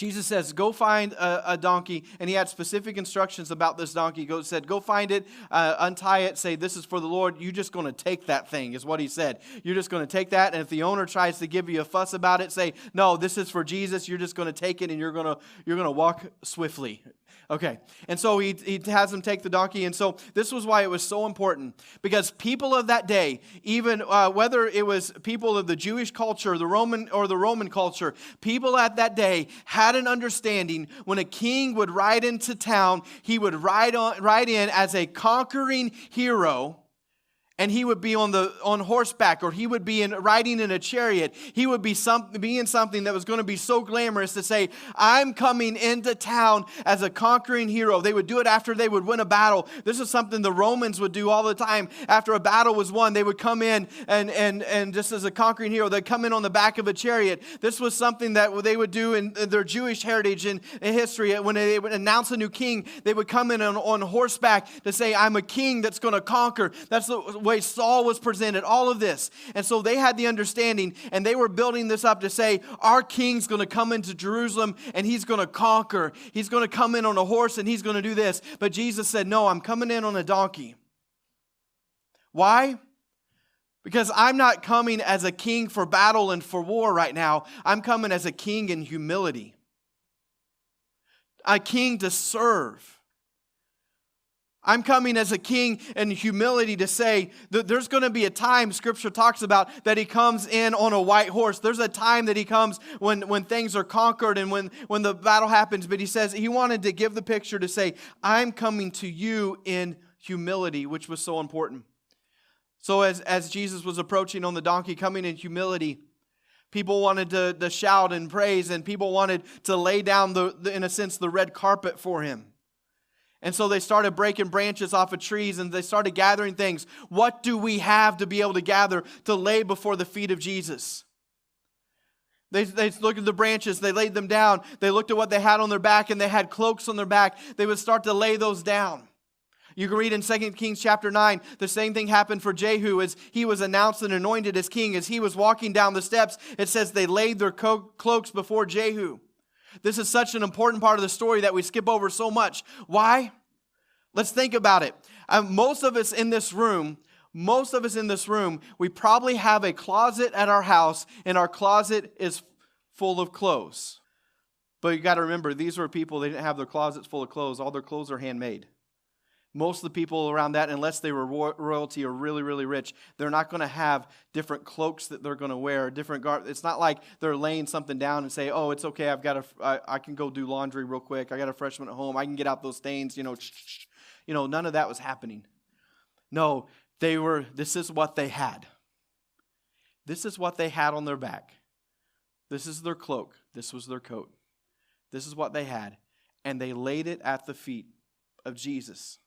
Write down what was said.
Jesus says, go find a donkey, and he had specific instructions about this donkey. Said, go find it, untie it, say, this is for the Lord. You're just going to take that thing, is what he said. You're just going to take that, and if the owner tries to give you a fuss about it, say, no, this is for Jesus. You're just going to take it, and you're going to walk swiftly. Okay, and so he has him take the donkey, and so this was why it was so important, because people of that day, even whether it was people of the Jewish culture, the Roman culture, people at that day had an understanding when a king would ride into town, he would ride in as a conquering hero. And he would be on horseback, or he would be riding in a chariot. He would be in something that was going to be so glamorous to say, I'm coming into town as a conquering hero. They would do it after they would win a battle. This is something the Romans would do all the time. After a battle was won, they would come in and just as a conquering hero, they'd come in on the back of a chariot. This was something that they would do in their Jewish heritage and history. When they would announce a new king, they would come in on horseback to say, I'm a king that's going to conquer. That's the way Saul was presented, all of this. And so they had the understanding, and they were building this up to say, our king's going to come into Jerusalem and he's going to conquer. He's going to come in on a horse and he's going to do this. But Jesus said, no, I'm coming in on a donkey. Why? Because I'm not coming as a king for battle and for war right now. I'm coming as a king in humility. A king to serve. I'm coming as a king in humility to say that there's going to be a time, Scripture talks about, that he comes in on a white horse. There's a time that he comes when things are conquered and when the battle happens. But he says he wanted to give the picture to say, I'm coming to you in humility, which was so important. So as Jesus was approaching on the donkey, coming in humility, people wanted to shout and praise, and people wanted to lay down, in a sense, the red carpet for him. And so they started breaking branches off of trees and they started gathering things. What do we have to be able to gather to lay before the feet of Jesus? They looked at the branches, they laid them down. They looked at what they had on their back, and they had cloaks on their back. They would start to lay those down. You can read in 2 Kings chapter 9, the same thing happened for Jehu as he was announced and anointed as king. As he was walking down the steps, it says they laid their cloaks before Jehu. This is such an important part of the story that we skip over so much. Why? Let's think about it. Most of us in this room, we probably have a closet at our house, and our closet is full of clothes. But you got to remember, these were people, they didn't have their closets full of clothes. All their clothes are handmade. Most of the people around that, unless they were royalty or really, really rich, they're not going to have different cloaks that they're going to wear, different It's not like they're laying something down and say, oh, it's okay, I can go do laundry real quick. I got a freshman at home. I can get out those stains, none of that was happening. No, this is what they had. This is what they had on their back. This is their cloak. This was their coat. This is what they had. And they laid it at the feet of Jesus.